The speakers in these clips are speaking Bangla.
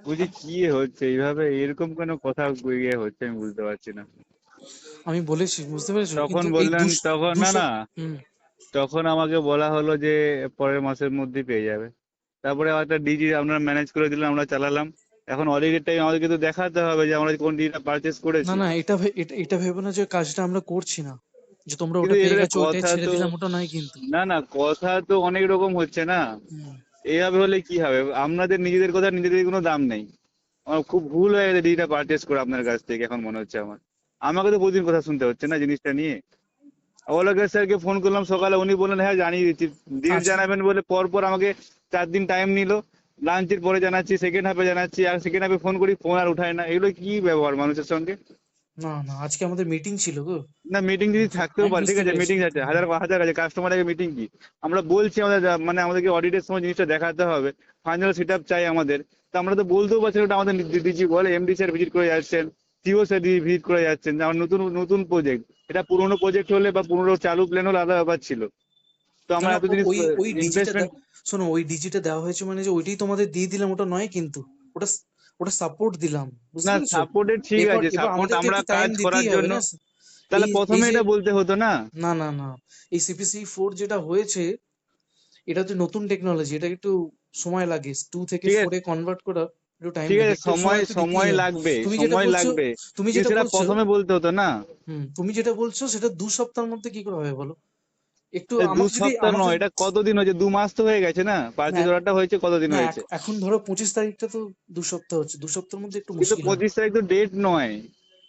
বুঝি কি হচ্ছে এইভাবে, এরকম কেন কথা হচ্ছে আমি বুঝতে পারছি না। আমি বলেছি, বুঝতে পেরেছো, তখন কিন্তু এই বললেন, তখন দু না না, হুম। তখন আমাকে বলা হলো যে পরের মাসের মধ্যেই পেয়ে যাবে। তারপরে একটা ডিজি আপনারা ম্যানেজ করে দিলেন, আমরা চালালাম। এখন অডিটের টাইম আমাদেরকে তো দেখাতে হবে যে আমরা কোন ডিজিটা পারচেস না করেছি। না, এটা ভেবো না যে কাজটা আমরা করছি না, যে তোমরা ওটা কিন্তু পেয়ে এটা গেছো ওইটাই কথা ছেড়ে তো, দিলাম, ওটা নয় কিন্তু। না না, কথা তো অনেক রকম হচ্ছে না। হুম। এইভাবে হলে কি হবে? আপনাদের নিজেদের কথা নিজেদের কোনো দাম নেই। আমার খুব ভুল হয়ে গেছে ডিজিটা পারচেস করে আপনার কাছ থেকে, এখন মনে হচ্ছে আমার। আমাকে তো প্রতিদিন কথা শুনতে হচ্ছে না জিনিসটা নিয়ে। অলোকেশ স্যারকে ফোন করলাম সকালে, উনি বললেন হ্যাঁ জানিয়ে দিচ্ছি, ডেট আচ্ছা, জানাবেন বলে পর পর আমাকে 4 দিন টাইম নিল। লাঞ্চের পরে জানাচ্ছি, সেকেন্ড হাফে জানাচ্ছি, আর সেকেন্ড হাফে ফোন করি, ফোন আর উঠায় না। এগুলো কি ব্যবহার মানুষের সঙ্গে? না না, আজকে আমাদের মিটিং ছিল গো। না, মিটিং যদি থাকতেও আমি পারে, ঠিক বুঝতে আছে, পেরেছি। মিটিং আছে, হাজার হাজার আছে, কাস্টমার আগে মিটিং কি? আমরা বলছি আমাদের মানে আমাদেরকে অডিটের সময় জিনিসটা দেখাতে হবে, ফাইনাল সেট আপ চাই আমাদের। তো আমরা তো বলতেও পারছি না, ওটা আমাদের ডিজি বলে, এমডি স্যার ভিজিট করে যাচ্ছেন, সিও স্যার ভিজিট করে যাচ্ছেন, যে আমার নতুন নতুন প্রজেক্ট। এটা পুরোনো প্রজেক্ট হলে বা পুরোনো চালু প্ল্যান হলে আলাদা ব্যাপার ছিল। তো না আমরা না, এত জিনিস ওই ডিজিটা ইনভেস্টমেন্ট। শোনো, ওই ডিজিটা দেওয়া হয়েছে মানে যে ওইটাই তোমাদের দিয়ে দিলাম, ওটা নয় কিন্তু। ওটা ওটা সাপোর্ট দিলাম, বুঝতে না, পেরেছো। সাপোর্টেড ঠিক এবার আছে, এবার সাপোর্ট আমাদেরকে আমরা একটু টাইম কাজ দিতেই করার হবে জন্য। না। তাহলে এই এই প্রথমে যে, এটা বলতে হতো না? না না না, এই CPC 4 যেটা হয়েছে, এটা তো নতুন টেকনোলজি, এটা একটু সময় লাগে, 2 থেকে 4 এ কনভার্ট করা একটু টাইম ঠিক লাগে, আছে, একটু সময় সময় একটু দিতেই সময় হবে। লাগবে, তুমি যেটা সময় বলছো, লাগবে। তুমি কিন্তু যেটা সেটা বলছো, প্রথমে বলতে হতো না? তুমি যেটা বলছো সেটা 2 সপ্তাহের মধ্যে কি করে হবে বলো? একটু দু আমাকে যদি সপ্তাহ আমাকে নয়, এটা কতদিন হয়েছে? 2 মাস তো হয়ে গেছে না, না পার্চেজ অর্ডারটা হয়েছে কতদিন না হয়েছে? এখন ধরো 25 তারিখটা তো 2 সপ্তাহ হচ্ছে, 2 সপ্তাহের মধ্যে একটু কিন্তু মুশকিল হবে। 25 তারিখ তো ডেট নয়।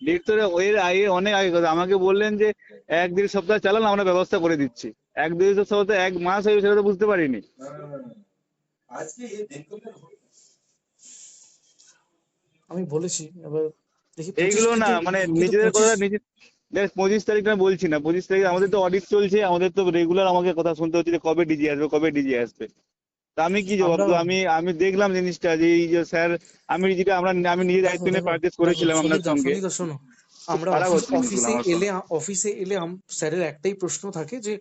ডেট তো এর আগে, অনেক আগে কথা। আমাকে বললেন যে 1-1.5 সপ্তাহ চালান, আমরা ব্যবস্থা করে দিচ্ছি। 1-1.5 সপ্তাহ তো 1 মাস হয়ে গেছে, সেটা তো বুঝতে পারিনি। আমি বলেছি, এবার দেখি এইগুলো 25 না, কিন্তু, মানে কিন্তু নিজেদের কথা 25। নিজে। দেখ, 25 তারিখ না বলছি না, 25 তারিখ আমাদের তো অডিট চলছে, আমাদের তো রেগুলার আমাকে কথা শুনতে হচ্ছে যে কবে ডিজি আসবে, কবে ডিজি আসবে। তা আমি কি জবাব আমরা দেবো? আমি আমি দেখলাম জিনিসটা যে এই যে স্যার, যেটা আমি নিজে দেখো দায়িত্ব নিয়ে দেখো পারচেস দেখো করেছিলাম আপনার সন্দীপদা, সঙ্গে। সন্দীপদা শোনো, খুব আমরা খারাপ হচ্ছে জিনিসগুলো আমার সঙ্গে। অফিসে এলে স্যারের একটাই প্রশ্ন থাকে যে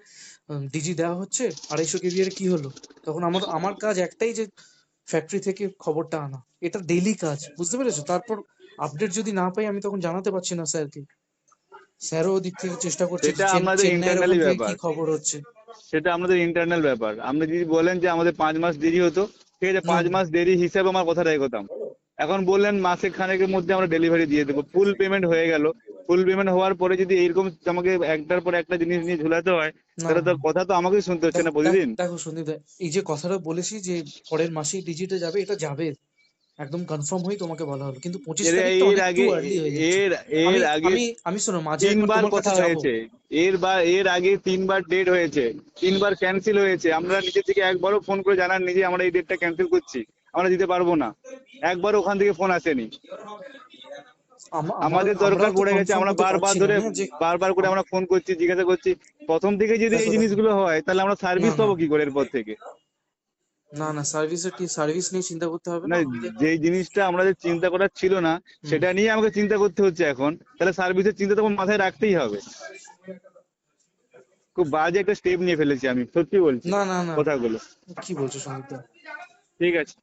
ডিজি দেওয়া হচ্ছে, 250 KVA এর কি হলো? তখন আমার আমার কাজ একটাই, যে ফ্যাক্টরি থেকে খবরটা আনা, এটা ডেইলি কাজ, বুঝতে পেরেছো। তারপর আপডেট যদি না পাই, আমি তখন জানাতে পারছি না স্যারকে। স্যারও ওদিক থেকে চেষ্টা করছে যে সেটা আমাদের চেন্নাইয়ের ওখান ইন্টারনালি থেকে কি ব্যাপার। খবর হচ্ছে। সেটা আমাদের ইন্টারনাল ব্যাপার। আপনি যদি বলেন যে আমাদের 5 মাস দেরি হতো, ঠিক আছে, না 5 মাস দেরি হিসাবে আমার কথাটা এগোতাম। এখন বললেন মাসে খানেকের মধ্যে আমরা ডেলিভারি দিয়ে দেবো, ফুল পেমেন্ট হয়ে গেল। ফুল পেমেন্ট হওয়ার পরে যদি এইরকম আমাকে একটার পর একটা জিনিস নিয়ে ঝুলাতে হয়, না তাহলে তো না, কথা তো আমাকেই শুনতে হচ্ছে দেখো না প্রতিদিন। দেখো সন্দীপদা, এই যে কথাটা বলেছি যে পরের মাসেই ডিজিটে যাবে, এটা যাবে, একদম কনফার্ম হয়েই তোমাকে বলা হলো, কিন্তু পঁচিশ এর তারিখটা এর অনেকটু আগে, আর্লি হয়ে যাচ্ছে। এর আমি এর আগে আমি আমি শোনো, মাঝে একবার 3 বার তোমার কাছে কথা যাব। হয়েছে। এর আগে 3 বার ডেট হয়েছে, 3 বার ক্যান্সেল হয়েছে। আমরা নিজে থেকে একবারও ফোন করে জানান নিজে আমরা এই ডেটটা ক্যান্সেল করছি, আমরা দিতে পারবো না। একবার ওখান থেকে ফোন আসেনি। আমাদের দরকার আমরাও তো পড়ে গেছে, কনফার্ম আমরা হতে বারবার পারছি না ধরে, না যে বারবার করে আমরা ফোন করছি, জিজ্ঞাসা করছি। প্রথম থেকে যদি এই দেখো দেখো, জিনিসগুলো হয়, তাহলে আমরা না সার্ভিস না পাবো কি করে এরপর থেকে? না না, সার্ভিস নিয়ে চিন্তা করতে হবে না, না, আমাদের। যে জিনিসটা আমাদের চিন্তা করার ছিল না, হুম। সেটা নিয়ে আমাকে চিন্তা করতে হচ্ছে এখন। তাহলে সার্ভিসের চিন্তা তখন মাথায় রাখতেই হবে। খুব বাজে একটা স্টেপ নিয়ে ফেলেছি আমি, সত্যি বলছি না না না, কথাগুলো। কি বলছো সন্দীপদা? ঠিক আছে।